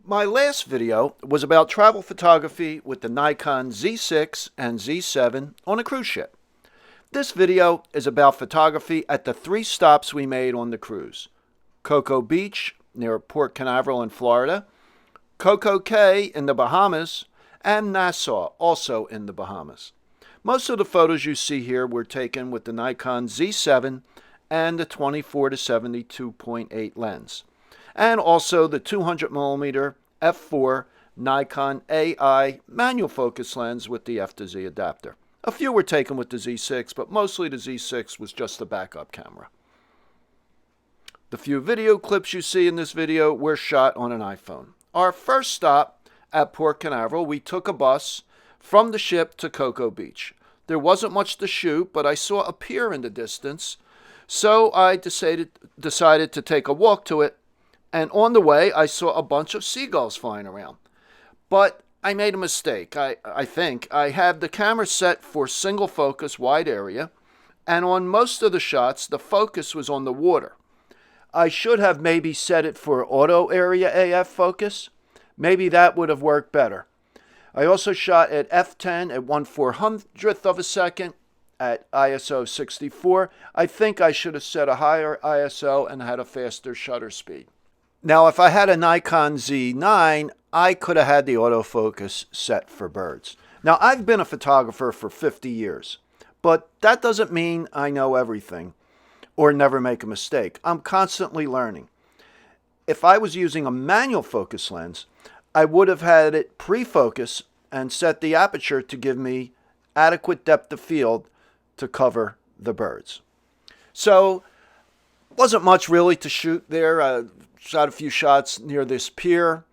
My last video was about travel photography with the Nikon Z6 and Z7 on a cruise ship. This video is about photography at the 3 stops we made on the cruise: Cocoa Beach near Port Canaveral in Florida, Coco Cay in the Bahamas, and Nassau, also in the Bahamas. Most of the photos you see here were taken with the Nikon Z7 and the 24 to 72.8 lens, and also the 200mm f4 Nikon AI manual focus lens with the F to Z adapter. A few were taken with the Z6, but mostly the Z6 was just the backup camera. The few video clips you see in this video were shot on an iPhone. Our first stop at Port Canaveral, we took a bus from the ship to Cocoa Beach. There wasn't much to shoot, but I saw a pier in the distance, so I decided to take a walk to it, and on the way I saw a bunch of seagulls flying around. But I made a mistake. I think I had the camera set for single focus wide area, and on most of the shots the focus was on the water. I should have maybe set it for auto area AF focus. Maybe that would have worked better. I also shot at f10 at 1/400th of a second at ISO 64. I think I should have set a higher ISO and had a faster shutter speed. Now, if I had a Nikon Z9, I could have had the autofocus set for birds. Now, I've been a photographer for 50 years, but that doesn't mean I know everything or never make a mistake. I'm constantly learning. If I was using a manual focus lens, I would have had it pre-focus and set the aperture to give me adequate depth of field to cover the birds. So, wasn't much really to shoot there. I shot a few shots near this pier.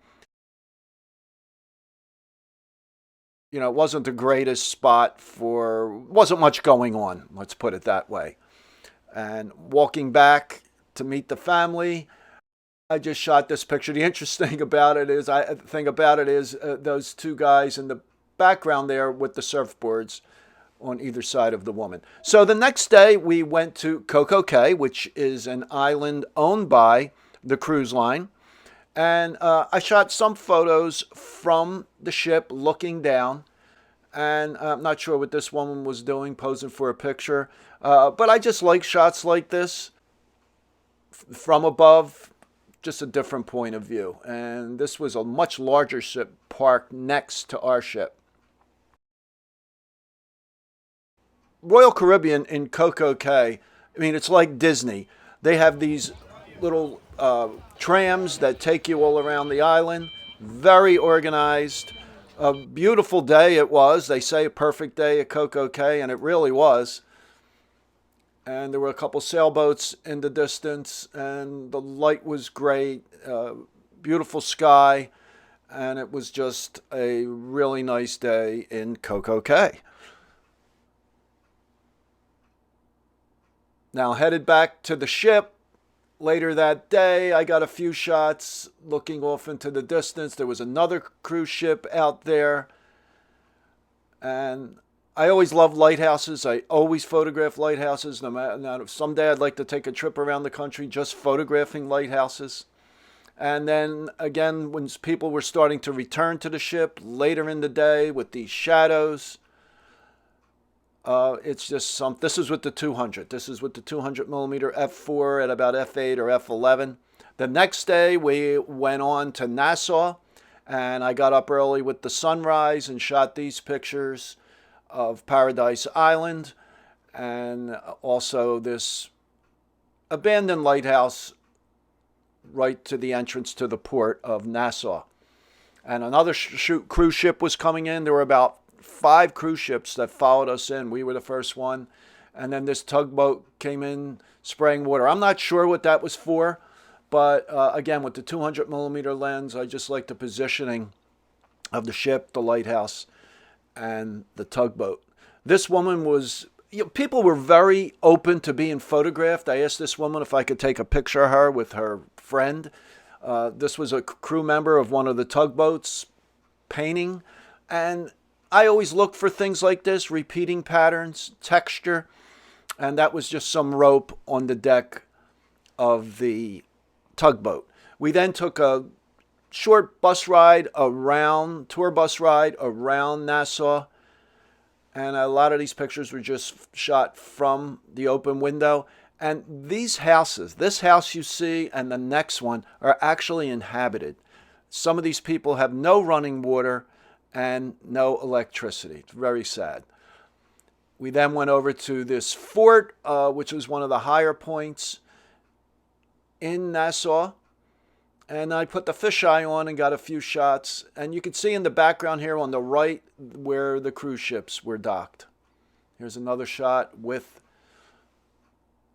You know, it wasn't the greatest spot wasn't much going on, let's put it that way. And walking back to meet the family, I just shot this picture. The interesting thing about it is those two guys in the background there with the surfboards on either side of the woman. So the next day we went to Coco Cay, which is an island owned by the cruise line. And I shot some photos from the ship looking down. And I'm not sure what this woman was doing, posing for a picture. But I just like shots like this from above, just a different point of view. And this was a much larger ship parked next to our ship. Royal Caribbean in Coco Cay, I mean, it's like Disney. They have these little trams that take you all around the island. Very organized. A beautiful day it was. They say a perfect day at Coco Cay, and it really was. And there were a couple sailboats in the distance, and the light was great. Beautiful sky, and it was just a really nice day in Coco Cay. Now, headed back to the ship later that day, I got a few shots looking off into the distance. There was another cruise ship out there. And I always love lighthouses. I always photograph lighthouses. No matter, someday I'd like to take a trip around the country just photographing lighthouses. And then again, when people were starting to return to the ship later in the day with these shadows, it's just this is with the 200. This is with the 200mm f4 at about f8 or f11. The next day we went on to Nassau, and I got up early with the sunrise and shot these pictures of Paradise Island and also this abandoned lighthouse right to the entrance to the port of Nassau. And another cruise ship was coming in. There were about 5 cruise ships that followed us in. We were the first one. And then this tugboat came in spraying water. I'm not sure what that was for, but again, with the 200mm lens, I just like the positioning of the ship, the lighthouse, and the tugboat. This woman was, people were very open to being photographed. I asked this woman if I could take a picture of her with her friend. This was a crew member of one of the tugboats painting, and I always look for things like this, repeating patterns, texture, and that was just some rope on the deck of the tugboat. We then took a short bus ride around, tour bus ride around Nassau. And a lot of these pictures were just shot from the open window. And these houses, this house you see and the next one, are actually inhabited. Some of these people have no running water and no electricity. It's very sad. We then went over to this fort, which was one of the higher points in Nassau. And I put the fisheye on and got a few shots. And you can see in the background here on the right where the cruise ships were docked. Here's another shot with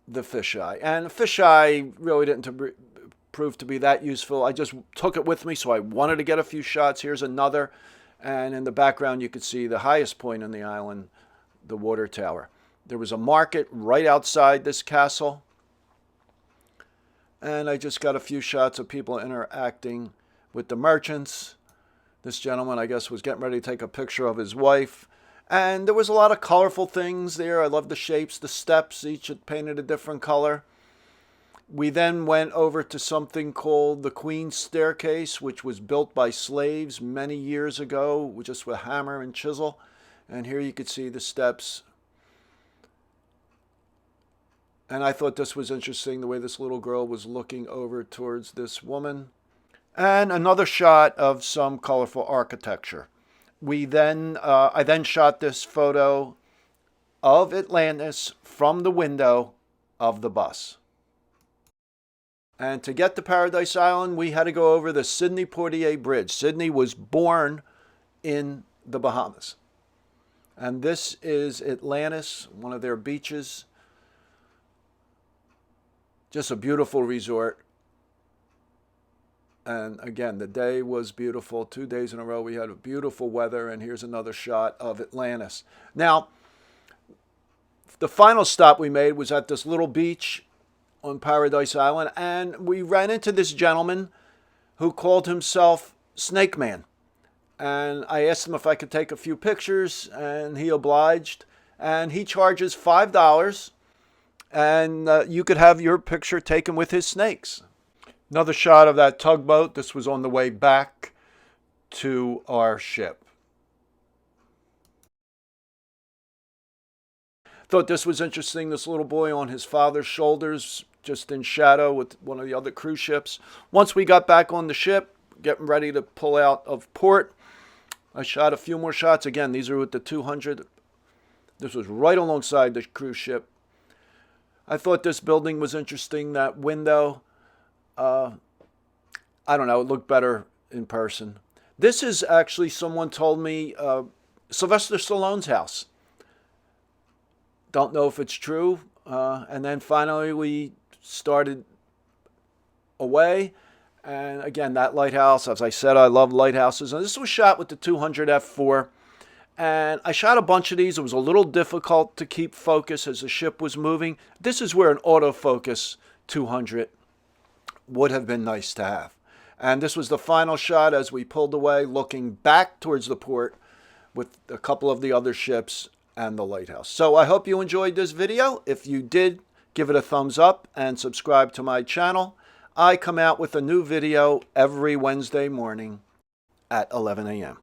the fisheye. And the fisheye really didn't prove to be that useful. I just took it with me, so I wanted to get a few shots. Here's another. And in the background, you could see the highest point on the island, the water tower. There was a market right outside this castle. And I just got a few shots of people interacting with the merchants. This gentleman, I guess, was getting ready to take a picture of his wife. And there was a lot of colorful things there. I love the shapes, the steps, each had painted a different color. We then went over to something called the Queen's Staircase, which was built by slaves many years ago, just with hammer and chisel. And here you could see the steps. And I thought this was interesting, the way this little girl was looking over towards this woman. And another shot of some colorful architecture. I then shot this photo of Atlantis from the window of the bus. And to get to Paradise Island, we had to go over the Sidney Poitier Bridge. Sidney was born in the Bahamas. And this is Atlantis, one of their beaches. Just a beautiful resort. And again, the day was beautiful. 2 days in a row, we had beautiful weather. And here's another shot of Atlantis. Now, the final stop we made was at this little beach on Paradise Island. And we ran into this gentleman who called himself Snake Man. And I asked him if I could take a few pictures, and he obliged. And he charges $5. And you could have your picture taken with his snakes. Another shot of that tugboat. This was on the way back to our ship. Thought this was interesting. This little boy on his father's shoulders, just in shadow with one of the other cruise ships. Once we got back on the ship, getting ready to pull out of port, I shot a few more shots. Again, these are with the 200. This was right alongside the cruise ship. I thought this building was interesting, that window. I don't know, it looked better in person. This is actually, someone told me, Sylvester Stallone's house. Don't know if it's true. And then finally we started away. And again, that lighthouse, as I said, I love lighthouses. And this was shot with the 200 f4. And I shot a bunch of these. It was a little difficult to keep focus as the ship was moving. This is where an autofocus 200 would have been nice to have. And this was the final shot as we pulled away, looking back towards the port with a couple of the other ships and the lighthouse. So I hope you enjoyed this video. If you did, give it a thumbs up and subscribe to my channel. I come out with a new video every Wednesday morning at 11 a.m.